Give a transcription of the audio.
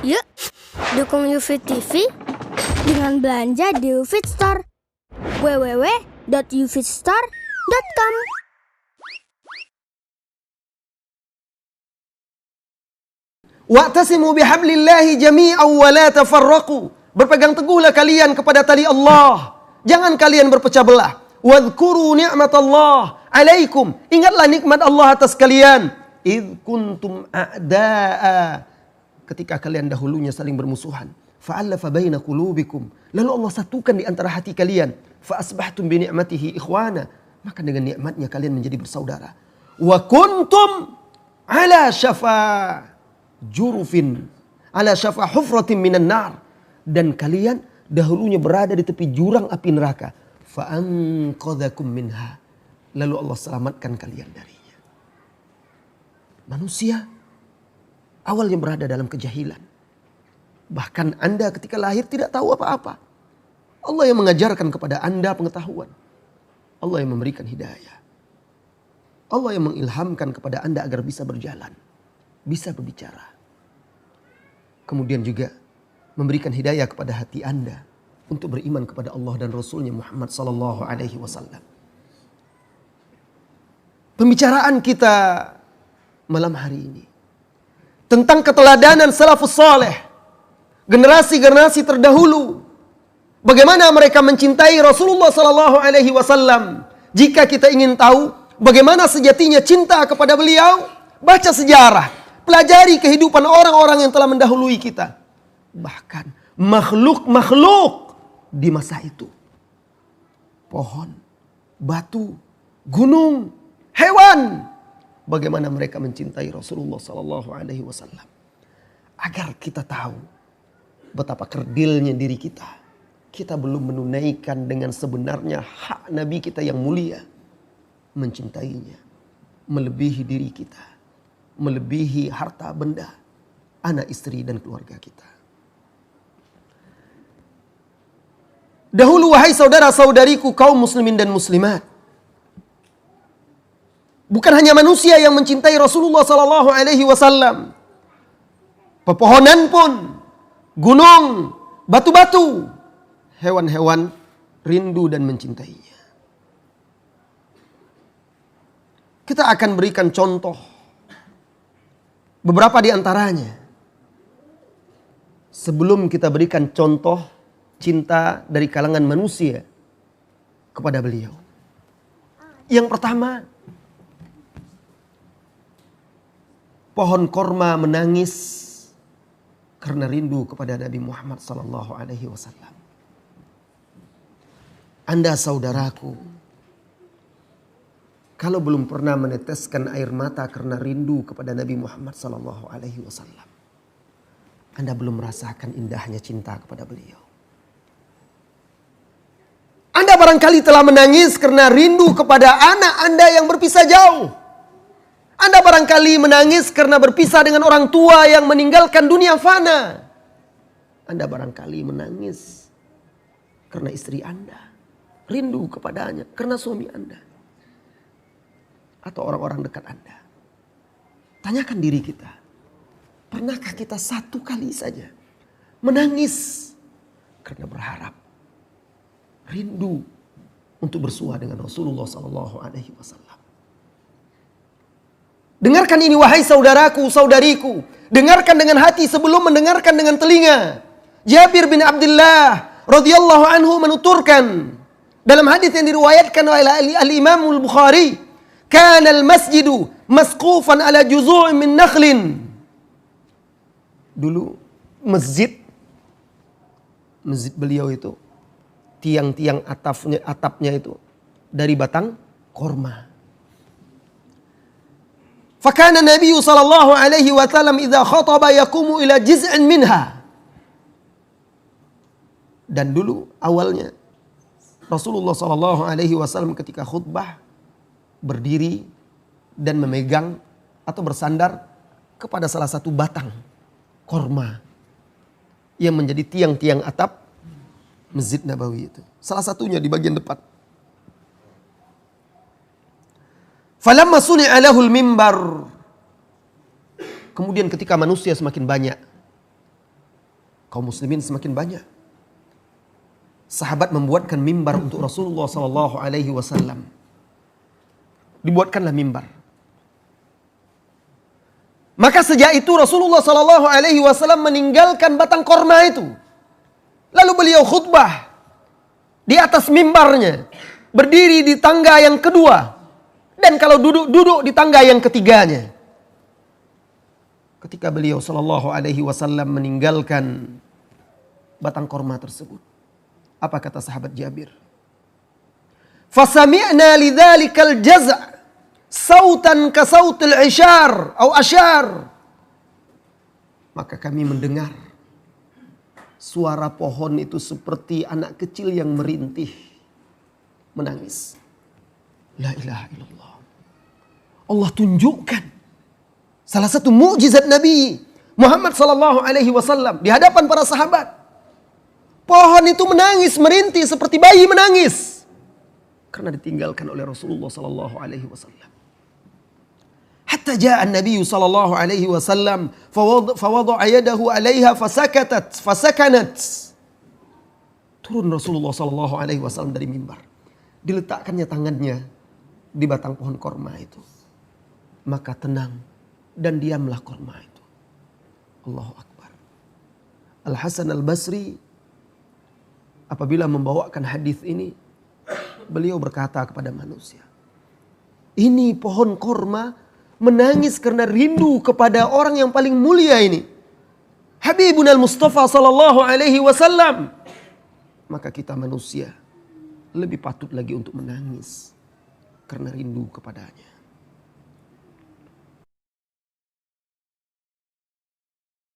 Yuk, dukung UFIT TV dengan belanja di UFIT Store. www.ufitstore.com. Wa'tasimu bihablillahi jami'an wa la tafarraqu. Berpegang teguhlah kalian kepada tali Allah. Jangan kalian berpecah belah. Wadhkuru ni'matallah alaikum. Ingatlah nikmat Allah atas kalian. Idh kuntum a'da'a. Ketika kalian dahulunya saling bermusuhan. Fa'allafa baina qulubikum. Lalu Allah satukan di antara hati kalian. Fa'asbahtum bi ni'matihi ikhwana. Maka dengan nikmatnya kalian menjadi bersaudara. Wa kuntum ala syafa jurufin. Ala syafa hufratin minan nar. Dan kalian dahulunya berada di tepi jurang api neraka. Fa'anqadhakum minha. Lalu Allah selamatkan kalian darinya. Manusia awalnya berada dalam kejahilan. Bahkan Anda ketika lahir tidak tahu apa-apa. Allah yang mengajarkan kepada Anda pengetahuan. Allah yang memberikan hidayah. Allah yang mengilhamkan kepada Anda agar bisa berjalan. Bisa berbicara. Kemudian juga memberikan hidayah kepada hati Anda untuk beriman kepada Allah dan Rasulnya Muhammad sallallahu alaihi wasallam. Pembicaraan kita malam hari ini tentang keteladanan salafus saleh, generasi-generasi terdahulu. Bagaimana mereka mencintai Rasulullah sallallahu alaihi wasallam. Jika kita ingin tahu bagaimana sejatinya cinta kepada beliau, baca sejarah, pelajari kehidupan orang-orang yang telah mendahului kita. Bahkan makhluk-makhluk di masa itu. Pohon, batu, gunung, hewan. Bagaimana mereka mencintai Rasulullah sallallahu alaihi wasallam. Agar kita tahu betapa kerdilnya diri kita. Kita belum menunaikan dengan sebenarnya hak Nabi kita yang mulia. Mencintainya. Melebihi diri kita. Melebihi harta benda. Anak, istri, dan keluarga kita. Dahulu wahai saudara-saudariku kaum muslimin dan muslimat. Bukan hanya manusia yang mencintai Rasulullah sallallahu alaihi wasallam. Pepohonan pun, gunung, batu-batu, hewan-hewan rindu dan mencintainya. Kita akan berikan contoh beberapa di antaranya. Sebelum kita berikan contoh cinta dari kalangan manusia kepada beliau. Yang pertama, pohon korma menangis karena rindu kepada Nabi Muhammad sallallahu alaihi wasallam. Anda saudaraku, kalau belum pernah meneteskan air mata karena rindu kepada Nabi Muhammad sallallahu alaihi wasallam, Anda belum merasakan indahnya cinta kepada beliau. Anda barangkali telah menangis karena rindu kepada anak Anda yang berpisah jauh. Anda barangkali menangis karena berpisah dengan orang tua yang meninggalkan dunia fana. Anda barangkali menangis karena istri Anda. Rindu kepadanya karena suami Anda. Atau orang-orang dekat Anda. Tanyakan diri kita. Pernahkah kita satu kali saja menangis karena berharap, rindu untuk bersua dengan Rasulullah sallallahu alaihi wasallam? Dengarkan ini wahai saudaraku, saudariku. Dengarkan dengan hati sebelum mendengarkan dengan telinga. Jabir bin Abdullah radhiyallahu anhu menuturkan dalam hadis yang diriwayatkan oleh al-Imam al-Bukhari, "Kana al-masjidu masqufan ala juzu'in min nakhlin." Dulu masjid beliau itu tiang-tiang atapnya itu dari batang korma. Fakana Nabi sallallahu alaihi wasallam idza khataba yaqumu ila jiz'in minha. Dan dulu awalnya Rasulullah sallallahu alaihi wasallam ketika khutbah berdiri dan memegang atau bersandar kepada salah satu batang korma yang menjadi tiang-tiang atap Masjid Nabawi itu. Salah satunya di bagian depan. Falamma suni'a lahul mimbar. Kemudian ketika manusia semakin banyak, kaum muslimin semakin banyak. Sahabat membuatkan mimbar untuk Rasulullah sallallahu alaihi wasallam. Dibuatkanlah mimbar. Maka sejak itu Rasulullah sallallahu alaihi wasallam meninggalkan batang korma itu. Lalu beliau khutbah di atas mimbarnya, berdiri di tangga yang kedua, dan kalau duduk di tangga yang ketiganya. Ketika beliau sallallahu alaihi wasallam meninggalkan batang korma tersebut, apa kata sahabat Jabir? Fasami'na lidzalikal jaz' sautan ka sautil isyar atau asyar. Maka kami mendengar suara pohon itu seperti anak kecil yang merintih, menangis. La ilaha illallah. Allah tunjukkan salah satu mukjizat Nabi Muhammad sallallahu alaihi wasallam di hadapan para sahabat. Pohon itu menangis, merintih seperti bayi menangis karena ditinggalkan oleh Rasulullah sallallahu alaihi wasallam. Hatta jaa an-nabiy sallallahu alaihi wasallam fawadha'a yadahu 'alaiha fasakanat. Turun Rasulullah sallallahu alaihi wasallam dari mimbar. Diletakkannya tangannya di batang pohon korma itu. Maka tenang dan diamlah korma itu. Allahu Akbar. Al-Hasan Al-Basri apabila membawakan hadis ini, beliau berkata kepada manusia, ini pohon korma menangis karena rindu kepada orang yang paling mulia ini, Habibun al-Mustafa sallallahu alaihi wasallam. Maka kita manusia lebih patut lagi untuk menangis karena rindu kepadanya.